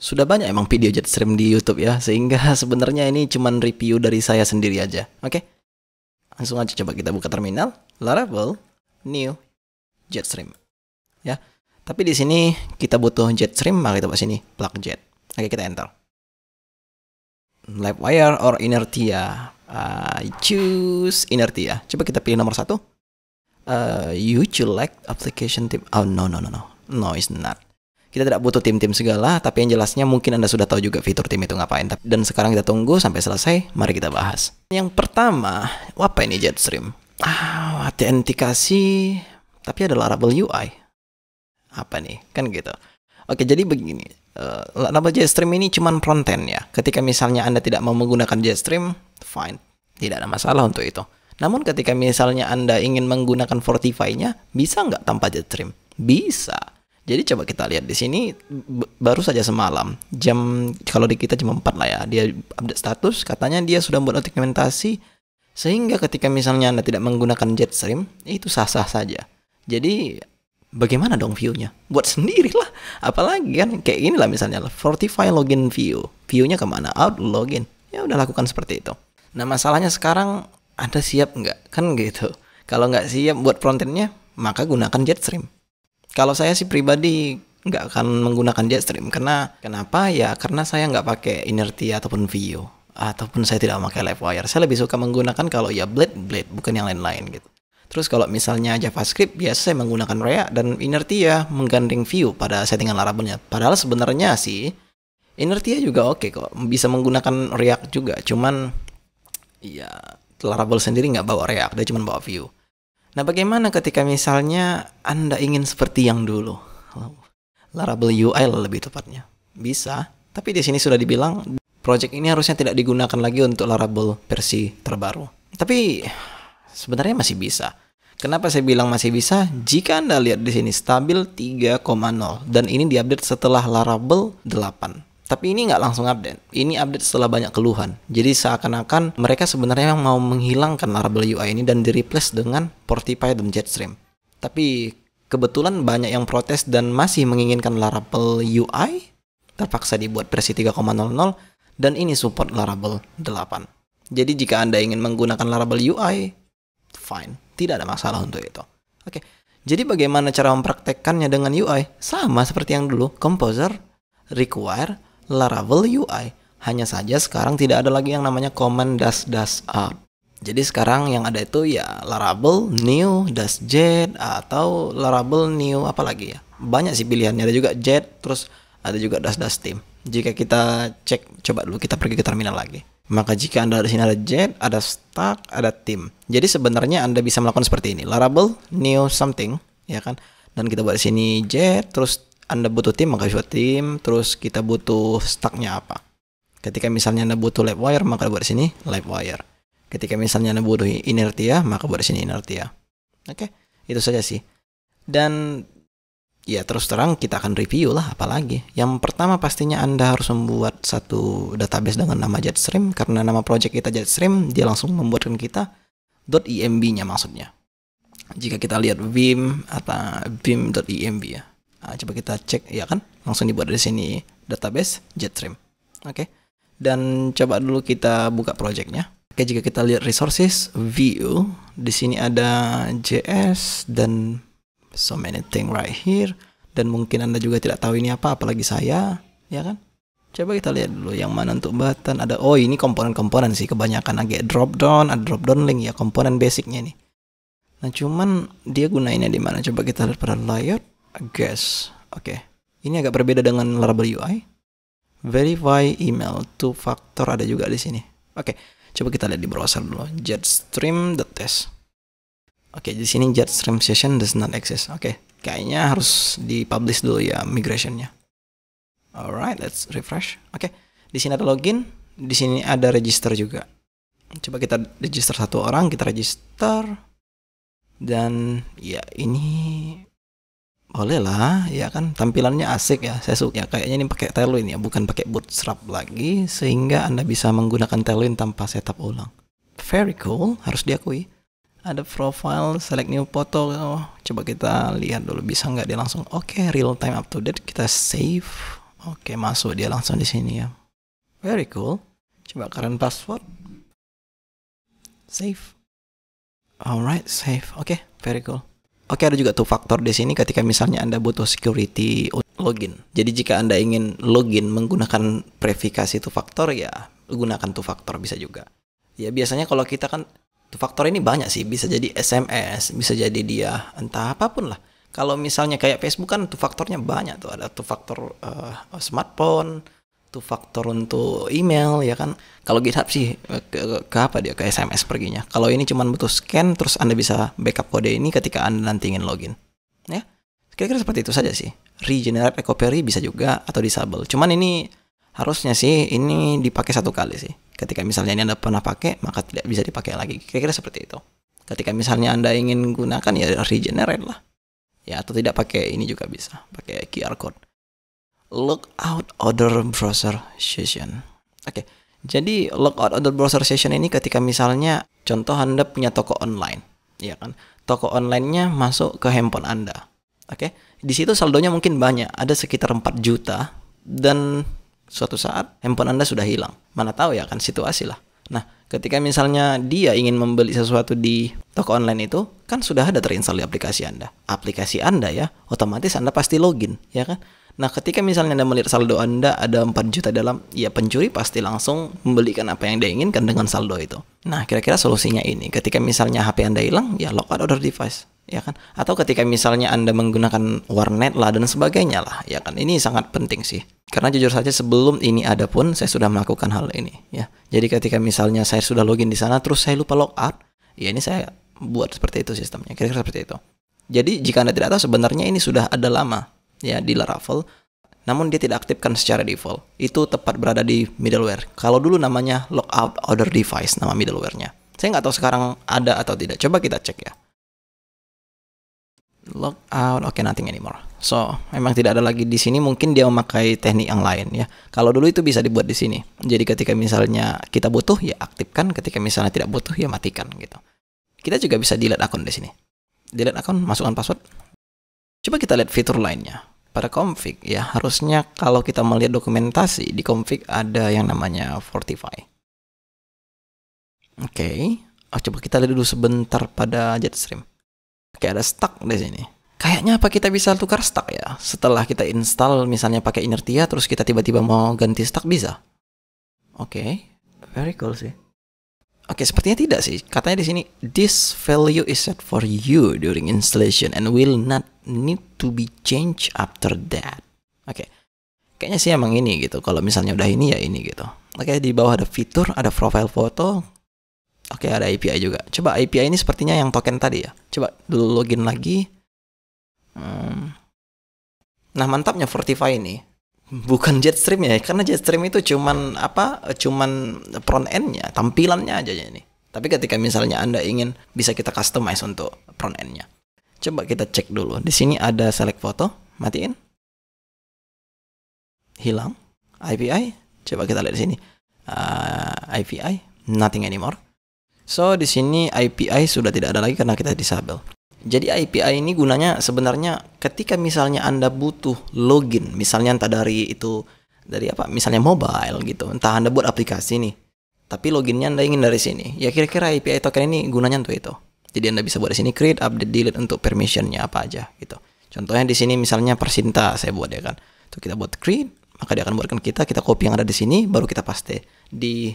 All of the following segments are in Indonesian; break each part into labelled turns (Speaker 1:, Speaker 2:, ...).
Speaker 1: Sudah banyak emang video Jetstream di YouTube ya, sehingga sebenarnya ini cuman review dari saya sendiri aja. Oke, langsung aja coba kita buka terminal, Laravel new Jetstream. Ya, tapi di sini kita butuh Jetstream, maka kita buat sini plug jet. Oke, kita enter. Livewire or Inertia? I choose Inertia. Coba kita pilih nomor 1. You select application team. Oh no, it's not. Kita tidak butuh tim-tim segala, tapi yang jelasnya mungkin Anda sudah tahu juga fitur tim itu ngapain. Dan sekarang kita tunggu sampai selesai, mari kita bahas. Yang pertama, apa ini Jetstream? Autentikasi, tapi ada Laravel UI. Apa nih? Kan gitu. Oke, jadi begini. Laravel Jetstream ini cuman frontend ya. Ketika misalnya Anda tidak mau menggunakan Jetstream, fine. Tidak ada masalah untuk itu. Namun ketika misalnya Anda ingin menggunakan Fortify-nya, bisa nggak tanpa Jetstream? Bisa. Jadi coba kita lihat di sini, baru saja semalam, kalau di kita jam 4 lah ya, dia update status, katanya dia sudah membuat dokumentasi, sehingga ketika misalnya Anda tidak menggunakan Jetstream, itu sah-sah saja. Jadi, bagaimana dong view-nya? Buat sendirilah. Apalagi kan, kayak gini lah misalnya, Fortify login view. View-nya kemana? Out, login. Ya udah lakukan seperti itu. Nah, masalahnya sekarang, Anda siap nggak? Kan gitu. Kalau nggak siap buat frontend-nya, maka gunakan Jetstream. Kalau saya sih pribadi nggak akan menggunakan Jetstream. Kenapa? Ya karena saya nggak pakai Inertia ataupun Vue. Ataupun saya tidak memakai Livewire. Saya lebih suka menggunakan kalau ya Blade, bukan yang lain-lain gitu. Terus kalau misalnya JavaScript, biasa saya menggunakan React dan Inertia menggandeng Vue pada settingan Laravelnya. Padahal sebenarnya sih, Inertia juga oke kok. Bisa menggunakan React juga. Cuman, ya Laravel sendiri nggak bawa React, dia cuma bawa Vue. Nah, bagaimana ketika misalnya Anda ingin seperti yang dulu? Laravel UI lebih tepatnya. Bisa, tapi di sini sudah dibilang project ini harusnya tidak digunakan lagi untuk Laravel versi terbaru. Tapi sebenarnya masih bisa. Kenapa saya bilang masih bisa? Jika Anda lihat di sini stabil 3,0 dan ini diupdate setelah Laravel 8. Tapi ini nggak langsung update. Ini update setelah banyak keluhan. Jadi seakan-akan mereka sebenarnya mau menghilangkan Laravel UI ini dan di-replace dengan Fortify dan Jetstream. Tapi kebetulan banyak yang protes dan masih menginginkan Laravel UI. Terpaksa dibuat versi 3,00 dan ini support Laravel 8. Jadi jika Anda ingin menggunakan Laravel UI, fine. Tidak ada masalah untuk itu. Oke. Jadi bagaimana cara mempraktekkannya dengan UI? Sama seperti yang dulu. Composer, require, Laravel UI. Hanya saja sekarang tidak ada lagi yang namanya command -out. Jadi sekarang yang ada itu ya Laravel new -jet atau Laravel new apa lagi ya. Banyak sih pilihannya, ada juga jet, terus ada juga -team. Jika kita cek, coba dulu kita pergi ke terminal lagi. Maka jika Anda di sini ada jet, ada stack, ada team. Jadi sebenarnya Anda bisa melakukan seperti ini. Laravel new something, ya kan? Dan kita buat di sini jet, terus Anda butuh tim, maka buat tim, terus kita butuh stacknya apa. Ketika misalnya Anda butuh Livewire, maka buat di sini Livewire. Ketika misalnya Anda butuh Inertia, maka buat di sini Inertia. Oke, itu saja sih. Dan ya terus terang kita akan review lah, apalagi. Yang pertama pastinya Anda harus membuat satu database dengan nama Jetstream, karena nama project kita Jetstream, dia langsung membuatkan kita .imb-nya maksudnya. Jika kita lihat vim atau vim.imb ya. Nah, coba kita cek ya kan, langsung dibuat dari sini database Jetstream. Oke. Dan coba dulu kita buka projectnya. Oke, jika kita lihat resources, view, di sini ada JS dan so many thing right here. Dan mungkin Anda juga tidak tahu ini apa, apalagi saya, ya kan? Coba kita lihat dulu yang mana untuk button. Ada, oh ini komponen-komponen sih, kebanyakan agak drop down, ada drop down link ya, komponen basicnya nih. Nah, cuman dia gunainnya di mana? Coba kita lihat pada layout. Guess. Oke. Ini agak berbeda dengan Laravel UI. Verify email, two factor ada juga di sini. Oke. Coba kita lihat di browser dulu. Jetstream.test. Oke, di sini Jetstream session does not exist. Oke. Kayaknya harus dipublish dulu ya migrationnya. Alright, let's refresh. Oke. Di sini ada login, di sini ada register juga. Coba kita register satu orang, kita register. Dan ya ini boleh lah, ya kan, tampilannya asik ya, saya suka ya, kayaknya ini pakai Tailwind ya, bukan pakai Bootstrap lagi, sehingga Anda bisa menggunakan Tailwind tanpa setup ulang. Very cool, harus diakui. Ada profile, select new photo, coba kita lihat dulu bisa nggak dia langsung, oke, real time up to date, kita save, Oke, masuk dia langsung di sini ya. Very cool. Coba current password. Save. Alright, save. Oke, very cool. Oke, ada juga two factor di sini ketika misalnya Anda butuh security login. Jadi jika Anda ingin login menggunakan verifikasi two factor, ya gunakan two factor bisa juga. Ya biasanya kalau kita kan two factor ini banyak sih, bisa jadi SMS, bisa jadi dia entah apapun lah. Kalau misalnya kayak Facebook kan two factornya banyak tuh, ada two factor smartphone, two factor untuk email ya kan. Kalau GitHub sih ke apa dia, ke SMS perginya. Kalau ini cuma butuh scan terus Anda bisa backup kode ini ketika Anda nanti ingin login. Ya. Kira-kira seperti itu saja sih. Regenerate recovery bisa juga atau disable. Cuman ini harusnya sih ini dipakai satu kali sih. Ketika misalnya ini Anda pernah pakai, maka tidak bisa dipakai lagi. Kira-kira seperti itu. Ketika misalnya Anda ingin gunakan ya regenerate lah. Ya atau tidak pakai ini juga bisa, pakai QR code. Logout other browser session. Oke. Jadi logout other browser session ini ketika misalnya contoh Anda punya toko online, ya kan? Toko online-nya masuk ke handphone Anda. Oke. Di situ saldonya mungkin banyak, ada sekitar 4 juta dan suatu saat handphone Anda sudah hilang. Mana tahu ya kan, situasi lah. Nah, ketika misalnya dia ingin membeli sesuatu di toko online itu, kan sudah ada terinstall di aplikasi Anda. Aplikasi Anda ya, otomatis Anda pasti login, ya kan? Nah, ketika misalnya Anda melihat saldo Anda ada 4 juta dalam, ya pencuri pasti langsung membelikan apa yang dia inginkan dengan saldo itu. Nah, kira-kira solusinya ini, ketika misalnya HP Anda hilang, ya logout other device, ya kan? Atau ketika misalnya Anda menggunakan warnet lah dan sebagainya lah, ya kan? Ini sangat penting sih. Karena jujur saja sebelum ini ada pun saya sudah melakukan hal ini, ya. Jadi ketika misalnya saya sudah login di sana terus saya lupa logout, ya ini saya buat seperti itu sistemnya. Kira-kira seperti itu. Jadi jika Anda tidak tahu sebenarnya ini sudah ada lama ya di Laravel, namun dia tidak aktifkan secara default. Itu tepat berada di middleware. Kalau dulu namanya logout other device nama middleware-nya. Saya nggak tahu sekarang ada atau tidak. Coba kita cek ya. Logout, oke, nothing anymore. So, memang tidak ada lagi di sini. Mungkin dia memakai teknik yang lain ya. Kalau dulu itu bisa dibuat di sini. Jadi ketika misalnya kita butuh ya aktifkan, ketika misalnya tidak butuh ya matikan gitu. Kita juga bisa delete akun di sini. Delete akun, masukkan password. Coba kita lihat fitur lainnya. Pada config ya, harusnya kalau kita melihat dokumentasi di config ada yang namanya Fortify. Oke. Oh, coba kita lihat dulu sebentar pada Jetstream. Oke, ada stuck di sini. Kayaknya apa kita bisa tukar stuck ya? Setelah kita install misalnya pakai Inertia terus kita tiba-tiba mau ganti stuck bisa? Oke, very cool sih. Oke, sepertinya tidak sih. Katanya di sini this value is set for you during installation and will not need to be changed after that. Oke. Kayaknya sih emang ini gitu. Kalau misalnya udah ini ya ini gitu. Oke, di bawah ada fitur, ada profile foto. Oke, ada API juga. Coba API ini sepertinya yang token tadi ya. Coba dulu login lagi. Nah, mantapnya Fortify ini bukan Jetstream ya, karena Jetstream itu cuman front end-nya, tampilannya aja ini. Tapi ketika misalnya Anda ingin, bisa kita customize untuk front end-nya. Coba kita cek dulu. Di sini ada select foto, matiin. Hilang. API, coba kita lihat di sini. API, nothing anymore. So, di sini API sudah tidak ada lagi karena kita disable. Jadi API ini gunanya sebenarnya ketika misalnya Anda butuh login, misalnya entah dari misalnya mobile gitu, entah Anda buat aplikasi nih, tapi loginnya Anda ingin dari sini. Ya kira-kira API token ini gunanya untuk itu. Jadi Anda bisa buat di sini create, update, delete untuk permissionnya apa aja gitu. Contohnya di sini misalnya Persinta saya buat ya kan. Tuh kita buat create, maka dia akan buatkan kita copy yang ada di sini, baru kita paste di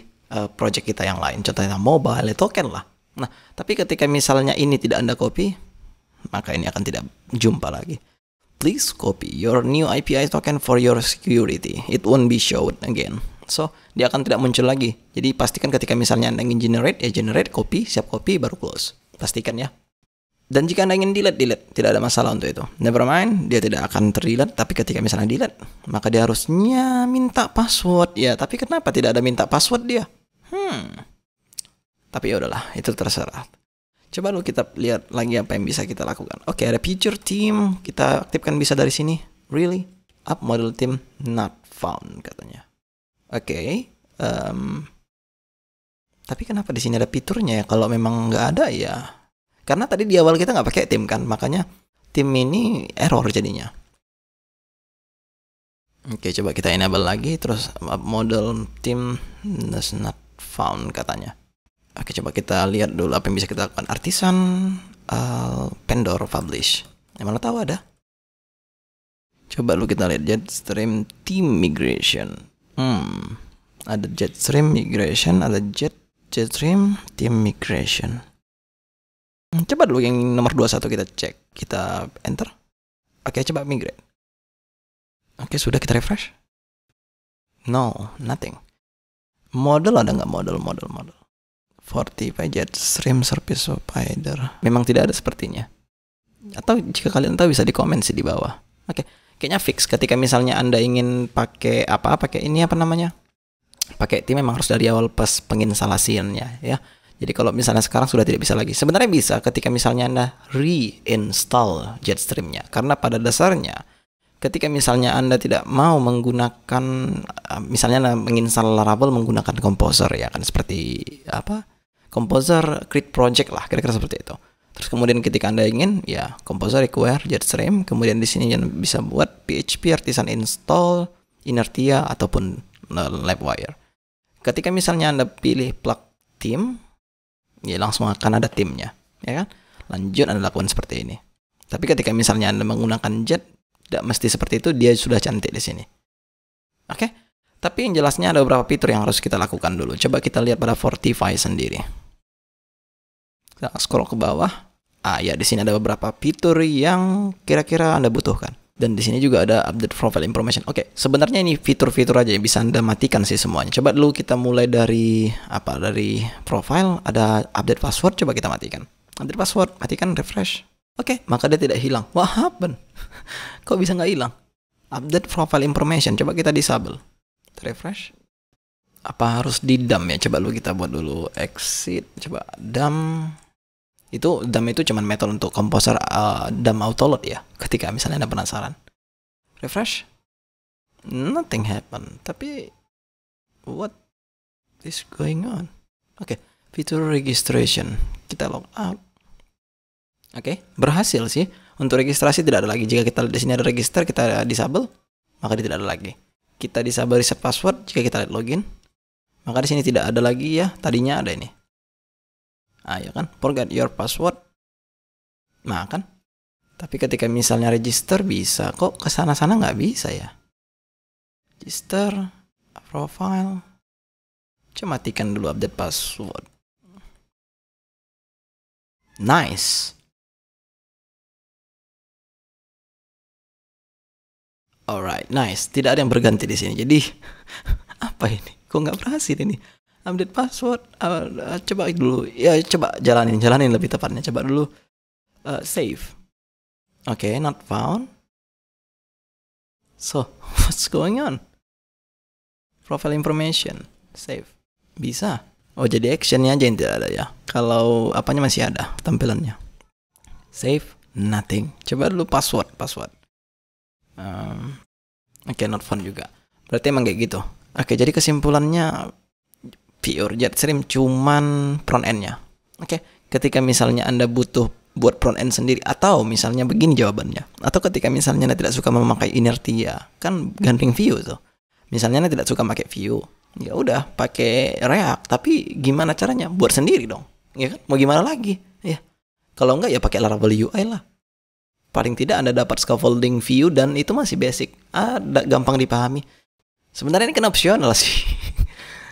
Speaker 1: project kita yang lain. Contohnya mobile token lah. Nah, tapi ketika misalnya ini tidak Anda copy, maka ini akan tidak jumpa lagi. Please copy your new API token for your security. It won't be showed again. So, dia akan tidak muncul lagi. Jadi pastikan ketika misalnya Anda ingin generate, ya generate, copy, siap copy, baru close. Pastikan ya. Dan jika Anda ingin delete. Tidak ada masalah untuk itu. Never mind, dia tidak akan terdelete. Tapi ketika misalnya delete, maka dia harusnya minta password. Ya, tapi kenapa tidak ada minta password dia? Tapi ya udahlah, itu terserah. Coba dulu kita lihat lagi apa yang bisa kita lakukan. Oke, ada feature team, kita aktifkan bisa dari sini. Really? Up model team not found katanya. Oke. Tapi kenapa di sini ada fiturnya ya? Kalau memang nggak ada ya. Karena tadi di awal kita nggak pakai tim kan, makanya tim ini error jadinya. Oke, coba kita enable lagi, terus model team does not found katanya. Oke, coba kita lihat dulu apa yang bisa kita lakukan. Artisan vendor publish. Yang mana tahu ada. Coba dulu kita lihat Jetstream team migration. Ada Jetstream migration, ada Jetstream team migration. Coba dulu yang nomor 21 kita cek. Kita enter. Oke, coba migrate. Oke, sudah, kita refresh. No, nothing. Model ada nggak model? 45 Jetstream service provider. Memang tidak ada sepertinya. Atau jika kalian tahu bisa di komen sih di bawah. Oke, kayaknya fix ketika misalnya Anda ingin pakai pakai ini apa namanya? Pakai tim memang harus dari awal pas penginstalasiannya ya. Jadi kalau misalnya sekarang sudah tidak bisa lagi. Sebenarnya bisa ketika misalnya Anda reinstall Jetstream-nya. Karena pada dasarnya ketika misalnya Anda tidak mau menggunakan misalnya Anda menginstal Laravel menggunakan Composer ya kan, seperti Composer create project lah, kira-kira seperti itu. Terus kemudian ketika Anda ingin ya Composer require Jetstream, kemudian di sini yang bisa buat PHP artisan install Inertia ataupun Livewire. Ketika misalnya Anda pilih plug theme, ya langsung akan ada timnya, ya kan? Lanjut Anda lakukan seperti ini. Tapi ketika misalnya Anda menggunakan Jet, tidak mesti seperti itu, dia sudah cantik di sini. Oke? Tapi yang jelasnya ada beberapa fitur yang harus kita lakukan dulu. Coba kita lihat pada Fortify sendiri. Kita scroll ke bawah. Ya di sini ada beberapa fitur yang kira-kira Anda butuhkan. Dan di sini juga ada update profile information. Oke, sebenarnya ini fitur-fitur aja yang bisa Anda matikan sih semuanya. Coba dulu kita mulai dari dari profile, ada update password, coba kita matikan. Update password, matikan, refresh. Oke, maka dia tidak hilang. What happened? Kok bisa nggak hilang? Update profile information, coba kita disable. Refresh. Apa harus di dump ya? Coba dulu kita buat dulu exit. Coba dump. Dump itu cuman metode untuk Composer dump autoload ya. Ketika misalnya Anda penasaran. Refresh. Nothing happen. Tapi what is going on? Oke, fitur registration. Kita log out. Oke, berhasil sih. Untuk registrasi tidak ada lagi. Jika kita lihat di sini ada register, kita disable, maka dia tidak ada lagi. Kita disable reset password jika kita lihat login. Maka di sini tidak ada lagi ya. Tadinya ada ini. Ya kan, forget your password. Nah kan. Tapi ketika misalnya register bisa, kok kesana-sana nggak bisa ya? Register, profile. Coba matikan dulu update password. Nice. Alright, nice. Tidak ada yang berganti di sini. Jadi apa ini? Kok nggak berhasil ini? Update password. Coba dulu. Ya coba jalanin lebih tepatnya. Coba dulu save. Oke, not found. So, what's going on? Profile information. Save. Bisa. Oh, jadi actionnya aja yang tidak ada ya. Kalau apanya masih ada tampilannya. Save. Nothing. Coba dulu password. Oke, not found juga. Berarti emang kayak gitu. Oke, jadi kesimpulannya pure Jetstream cuman front end-nya. Oke, ketika misalnya Anda butuh buat front end sendiri, atau misalnya begini jawabannya. Atau ketika misalnya Anda tidak suka memakai Inertia, kan gandeng view tuh. Misalnya Anda tidak suka pakai view, ya udah pakai React, tapi gimana caranya? Buat sendiri dong. Ya kan? Mau gimana lagi? Ya. Kalau enggak ya pakai Laravel UI lah. Paling tidak Anda dapat scaffolding view dan itu masih basic. Gampang dipahami. Sebenarnya ini kan opsional sih.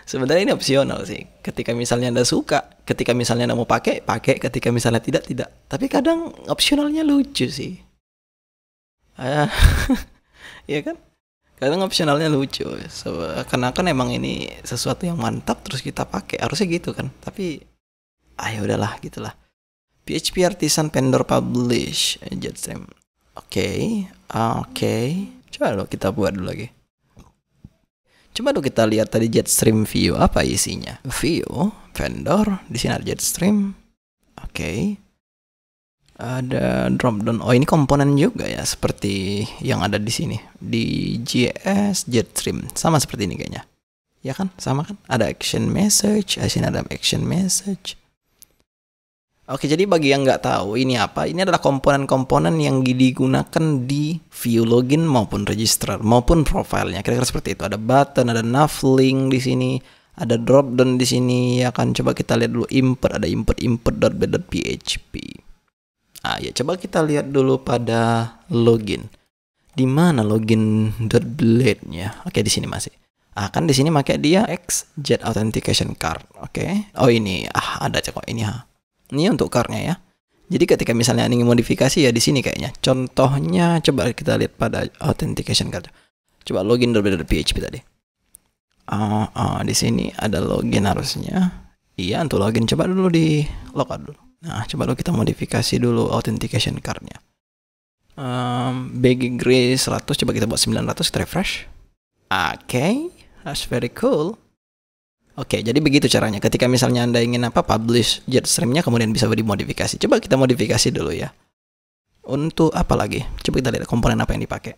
Speaker 1: Sebenarnya ini opsional sih. Ketika misalnya Anda suka, ketika misalnya Anda mau pakai, ketika misalnya tidak. Tapi kadang opsionalnya lucu sih. Iya kan? Kadang opsionalnya lucu. Karena kan emang ini sesuatu yang mantap terus kita pakai. Harusnya gitu kan. Tapi ya udahlah gitulah. PHP Artisan Vendor Publish Jetstream. Oke. Coba dulu kita buat dulu lagi. Coba dulu kita lihat tadi Jetstream view apa isinya. View, vendor, di sini ada Jetstream. Oke. Ada drop down. Oh, ini komponen juga ya, seperti yang ada di sini. Di JS Jetstream sama seperti ini kayaknya. Ya kan? Sama kan? Ada action message, di sini ada action message. Oke, jadi bagi yang nggak tahu ini apa, ini adalah komponen-komponen yang digunakan di view login maupun registrar maupun profilnya. Kira-kira seperti itu. Ada button, ada nav link di sini, ada drop down di sini. Ya kan, coba kita lihat dulu import, ada import.blade.php. Ya coba kita lihat dulu pada login. Di mana login.blade-nya? Oke, di sini masih. Kan di sini pakai dia XJet Authentication Card. Oke. Oh ini, ada kok ini Ini untuk card-nya ya. Jadi ketika misalnya ingin modifikasi ya di sini kayaknya. Contohnya coba kita lihat pada authentication card. Coba login.php tadi. Di sini ada login harusnya. Iya, untuk login coba dulu di logout dulu. Nah, coba dulu kita modifikasi dulu authentication card-nya. BG Gray 100, coba kita buat 900, kita refresh. Oke, that's very cool. Oke, jadi begitu caranya. Ketika misalnya Anda ingin publish Jetstream-nya, kemudian bisa dimodifikasi. Coba kita modifikasi dulu ya. Untuk apa lagi? Coba kita lihat komponen apa yang dipakai.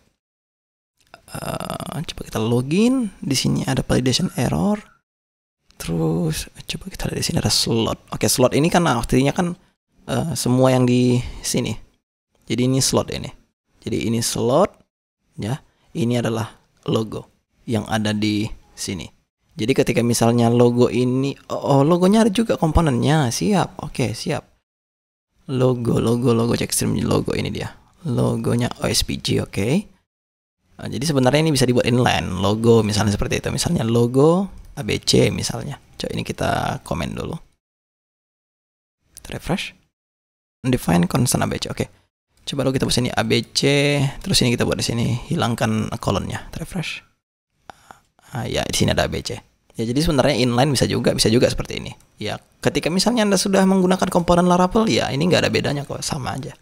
Speaker 1: Coba kita login. Di sini ada validation error. Terus coba kita lihat di sini ada slot. Oke, slot ini kan artinya kan semua yang di sini. Jadi ini slot ini. Jadi ini slot ya. Ini adalah logo yang ada di sini. Jadi ketika misalnya logo ini, logonya ada juga komponennya, siap, oke siap. Logo Jetstream logo ini dia, logonya OSPG, oke. Jadi sebenarnya ini bisa dibuat inline, logo misalnya seperti itu, misalnya logo ABC misalnya. Coba ini kita komen dulu. Refresh, define constant ABC, oke. Coba dulu kita buat sini ABC, terus ini kita buat di sini, hilangkan kolonnya, refresh. Ya di sini ada ABC. Ya jadi sebenarnya inline bisa juga seperti ini. Ya ketika misalnya Anda sudah menggunakan komponen Laravel, ya ini nggak ada bedanya kok, sama aja.